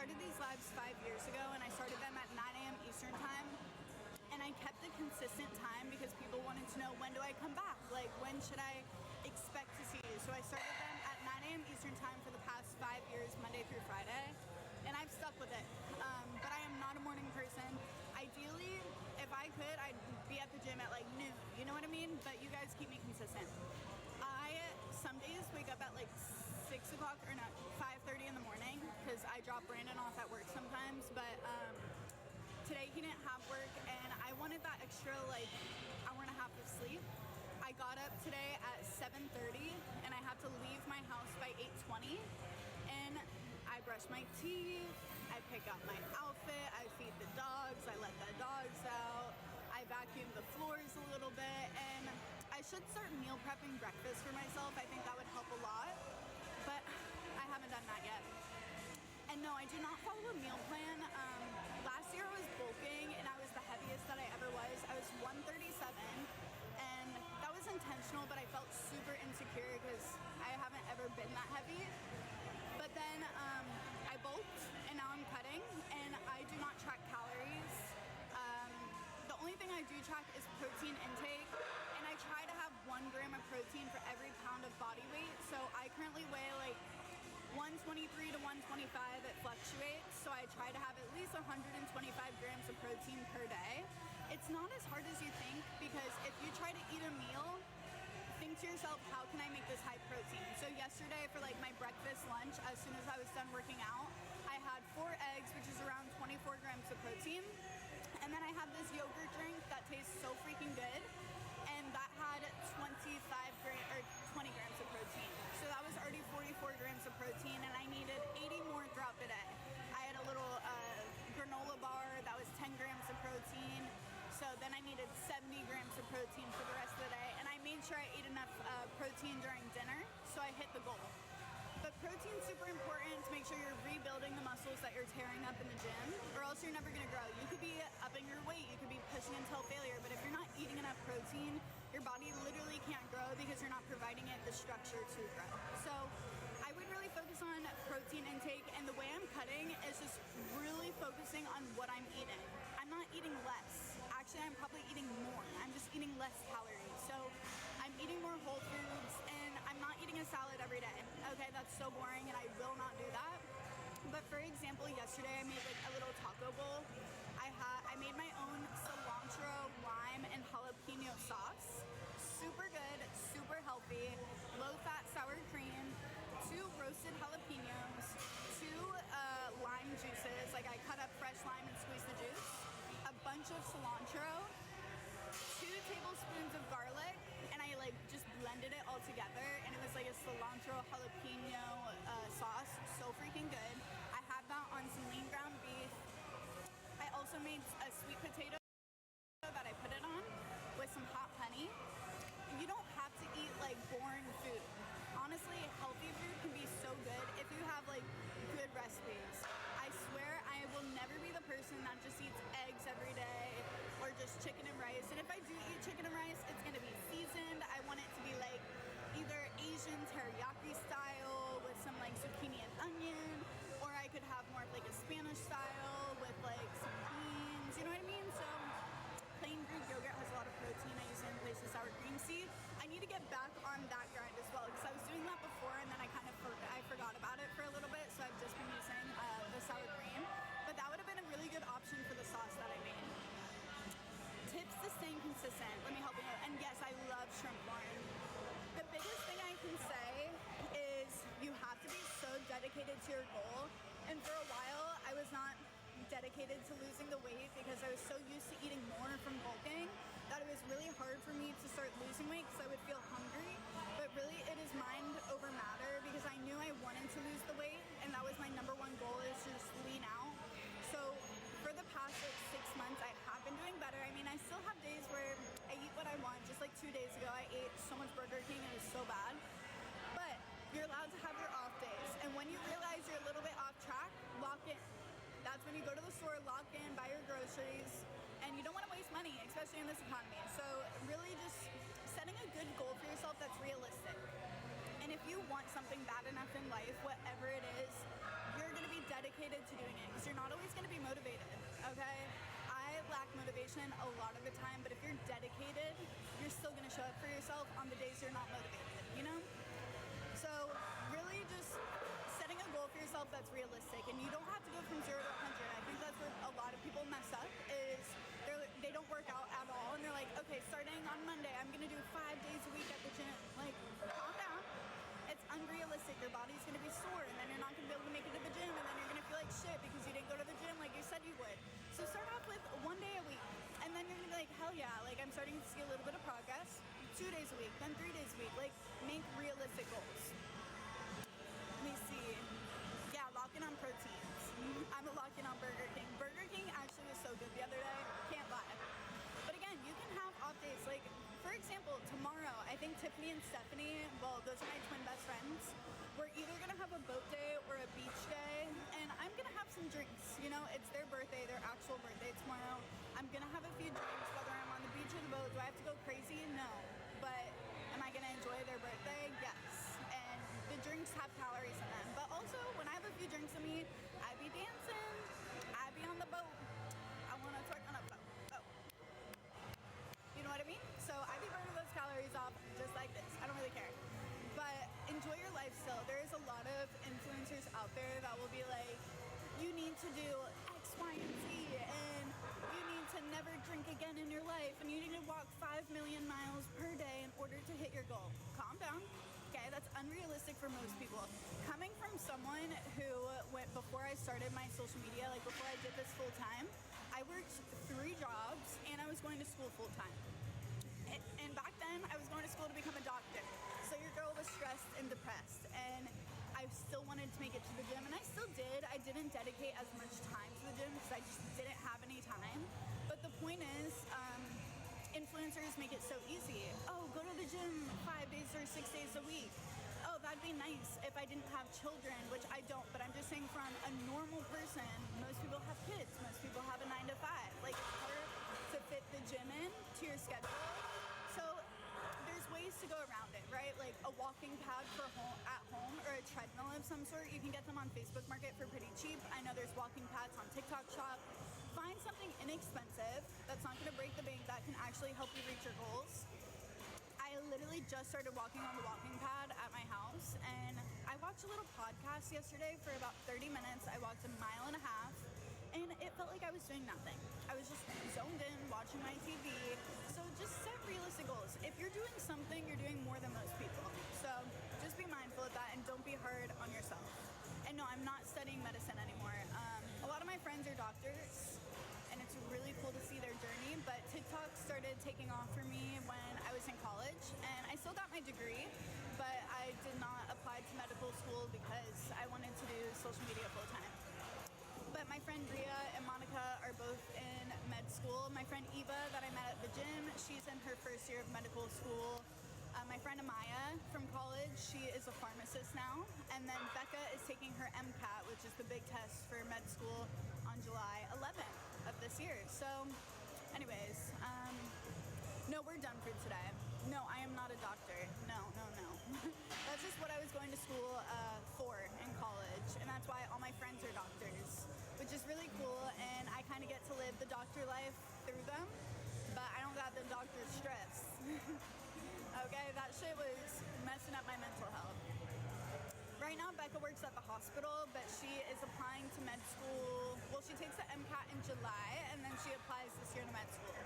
started these lives 5 years ago, and I started them at 9 a.m. Eastern time. And I kept a consistent time because people wanted to know, when do I come back? Like, when should I expect to see you? So I started them at 9 a.m. Eastern time for the past 5 years, Monday through Friday. And I've stuck with it. But I am not a morning person. Ideally, if I could, I'd be at the gym at like noon. You know what I mean? But you guys keep me consistent. I some days wake up at like 6 o'clock or not, 5:30 in the morning because I drop Brandon off at work sometimes. But today he didn't have work and I wanted that extra like hour and a half of sleep. I got up today at 7:30 and I had to leave my house by 8:20, and I brush my teeth, I pick up my outfit, I feed the dogs, I let the dogs out, I vacuum the floors a little bit, and I should start meal prepping breakfast for myself. I think that would help a lot, but I haven't done that yet. And no, I do not follow a meal plan. Last year I was bulking and I was the heaviest that I ever was. I was 137 and that was intentional, but I felt super insecure because I haven't ever been that heavy. But then I bulked and now I'm cutting and I do not track calories. The only thing I do track is protein intake, and I try to have 1 gram of protein for every pound of body weight. So I currently weigh like 123 to 125, it fluctuates, so I try to have at least 125 grams of protein per day. It's not as hard as you think, because if you try to eat a meal, think to yourself, how can I make this high protein? So yesterday for like my breakfast, lunch, as soon as I was done working out, I had 4 eggs, which is around 24 grams of protein. And then I had this yogurt drink that tastes so freaking good, and that had 20 grams of protein. So that was already 44 grams of protein, and I needed 80 more throughout the day. I had a little granola bar that was 10 grams of protein. So then I needed 70 grams of protein for the rest of the day, and I made sure I ate enough protein during dinner, so I hit the goal. But protein's super important to make sure you're rebuilding the muscles that you're tearing up in the gym, or else you're never gonna grow. You could be upping your weight, you could be pushing until failure, but if you're not eating enough protein, your body literally can't grow because you're not providing it the structure to grow. So I would really focus on protein intake, and the way I'm cutting is just really focusing on what I'm eating. I'm not eating less. Actually, I'm probably eating more. I'm just eating less calories. So I'm eating more whole foods, and I'm not eating a salad every day. Okay, that's so boring, and I will not do that. But for example, yesterday I made like a little taco bowl. I made my own cilantro, lime, and jalapeno sauce. Super good, super healthy, low-fat sour cream, 2 roasted jalapenos, 2 lime juices, like I cut up fresh lime and squeeze the juice, a bunch of cilantro, 2 tablespoons of garlic, and I like just blended it all together, and it was like a cilantro jalapeno sauce, so freaking good. I had that on some lean ground beef. I also made a sweet potato that I put it on with some hot honey. You don't have to eat like boring food. Honestly, healthy food can be so good if you have like good recipes. I swear I will never be the person that just eats eggs every day or just chicken and rice. And if I do eat chicken and rice, it's gonna be seasoned. I want it to be like either Asian teriyaki style with some like zucchini and onion, or I could have more of like a Spanish style with like some beans, you know what I mean? So plain Greek yogurt has a lot of protein. I use it in place of sour cream. See, I need to get back on that grind as well, because I was doing that before and then I forgot about it for a little bit, so I've just been using the sour cream. But that would have been a really good option for the sauce that I made. Tips to staying consistent. Let me help you out. And yes, I love shrimp Lauren. The biggest thing I can say is you have to be so dedicated to your goal. And for a while, I was not dedicated to losing the weight because I was so used to eating more from bulking that it was really hard for me to start losing weight because I would feel hungry. But really it is mind over matter, because I knew I wanted to lose the weight, and that was my #1 goal, is to just lean out. So for the past like 6 months, I have been doing better. I mean, I still have days where I eat what I want. Just like 2 days ago, I ate so much Burger King and it was so bad. But you're allowed to have your off days, and when you realize you're a little bit off track, lock in. That's when you go to the store, lock in, buy your groceries, and you don't want to waste money, especially in this economy. So really just setting a good goal for yourself that's realistic. And if you want something bad enough in life, whatever it is, you're going to be dedicated dedicated to doing it, because you're not always going to be motivated, okay? I lack motivation a lot of the time, but if you're dedicated, you're still going to show up for yourself on the days you're not motivated, you know? So really just setting a goal for yourself that's realistic, and you don't have to go from 0 to 100. I think that's where a lot of people mess up, is they don't work out at all, and they're like, okay, starting on Monday, I'm going to do 5 days a week at the gym. Like, calm down. It's unrealistic. Your body's going to be sore, and then you're not going to be able to make it to the gym, and then you're going to feel like shit because you didn't go to the gym like you said you would. So start off with 1 day a week, and then you're going to be like, hell yeah, like I'm starting to see a little bit of progress. 2 days a week, then 3 days a week. Like, make realistic goals. Let me see. Yeah, lock in on proteins. I'm a lock in on Burger King. Burger King actually was so good the other day. Can't lie. But again, you can have off days. Like, for example, tomorrow, I think Tiffany and Stephanie, well, those are my twin best friends, we're either going to have a boat day or a beach day, and I'm going to have some drinks. You know, it's their birthday, their actual birthday tomorrow. I'm going to have a few drinks, whether I'm on the beach or the boat. Do I have to go crazy? No. But am I going to enjoy their birthday? Yes. And the drinks have calories in them. But also, when I have a few drinks in me, I be dancing, I be on the boat. I want to twerk on a boat. You know what I mean? So I be burning those calories off just like this. I don't really care. But enjoy your life still. There is a lot of influencers out there that will be like, you need to do X, Y, and Z, and you need to never drink again in your life, and you need to walk 5 million miles per day in order to hit your goal. Calm down. Okay, that's unrealistic for most people. Coming from someone who went, before I started my social media, like before I did this full time, I worked 3 jobs and I was going to school full time. And back then, I was going to school to become a doctor. So your girl was stressed and depressed, and I still wanted to make it to the gym, and I still did. I didn't dedicate as much time to the gym because I just didn't have any time. But the point is, influencers make it so easy. Oh, go to the gym 5 days or 6 days a week. Oh, that'd be nice if I didn't have children, which I don't, but I'm just saying from a normal person, most people have kids, most people have a 9 to 5. Like, it's hard to fit the gym in to your schedule. So there's ways to go around it, right? Like a walking pad for at home or a treadmill of some sort. You can get them on Facebook Market for pretty cheap. I know there's walking pads on TikTok Shop. Find something inexpensive that's not going to break the bank, that can actually help you reach your goals. I literally just started walking on the walking pad at my house, and I watched a little podcast yesterday for about 30 minutes. I walked 1.5 miles, and it felt like I was doing nothing. I was just zoned in, watching my TV. So just set realistic goals. If you're doing something, you're doing more than most people. So just be mindful of that, and don't be hard on yourself. And no, I'm not studying medicine anymore. A lot of my friends are doctors, and it's really cool to see their journey, but TikTok started taking off for me when I was in college, and I still got my degree, but I did not apply to medical school because I wanted to do social media full time. But my friend Ria and Monica are both in med school. My friend Eva that I met at the gym, she's in her first year of medical school. My friend Amaya from college, she is a pharmacist now. And then Becca is taking her MCAT, which is the big test for med school, on July 11th of this year. So anyways, no, we're done for today. No, I am not a doctor. No. That's just what I was going to school for in college. And that's why all my friends are doctors, which is really cool. And I kind of get to live the doctor life through them, but I don't got the doctor stress. Okay, that shit was messing up my mental health. Right now, Becca works at the hospital, but she is applying to med school. Well, she takes the MCAT in July, and then she applies this year to med school.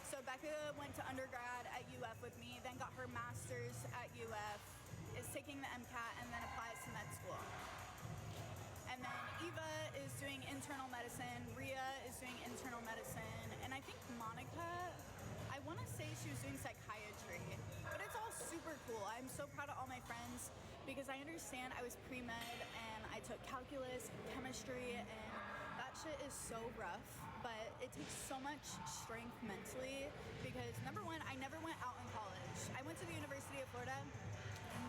So Becca went to undergrad at UF with me, then got her master's at UF, is taking the MCAT, and then applies to med school. And then Eva is doing internal medicine, Ria is doing internal medicine, and I think Monica, I want to say she was doing psychiatry, but it's all super cool. I'm so proud of all my friends because I understand I was pre-med and I took calculus and chemistry, and that shit is so rough, but it takes so much strength mentally because number one, I never went out in college. I went to the University of Florida,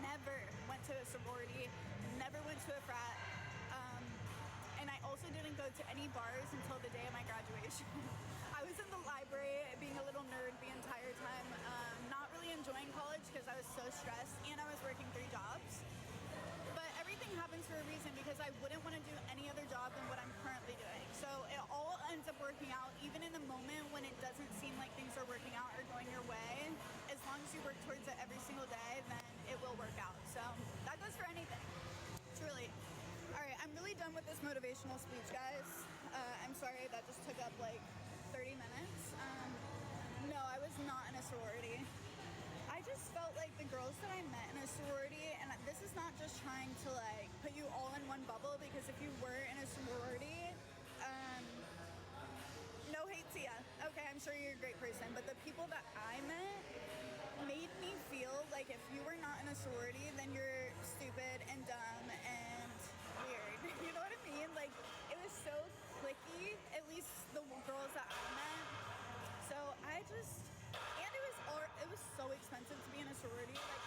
never went to a sorority, never went to a frat, and I also didn't go to any bars until the day of my graduation. I was in the library being a little nerd the entire time, not really enjoying college because I was so stressed and I was working 3 jobs. But everything happens for for a reason, because I wouldn't want to do any other job than what I'm currently doing. So it all ends up working out, even in the moment when it doesn't seem like things are working out or going your way. As long as you work towards it every single day, then it will work out. So that goes for anything, truly. All right, I'm really done with this motivational speech, guys. I'm sorry that just took up like 30 minutes. No, I was not in a sorority. I just felt like the girls that I met in a sorority, and this is not just trying to like put you all in one bubble, because if you were in a sorority, no hate to ya. Okay, I'm sure you're a great person, but the people that I met made me feel like if you were not in a sorority, then you're stupid and dumb and weird. You know what I mean? Like, it was so cliquey, at least the girls that I met. So I just, and it was so expensive to be in a sorority. Like,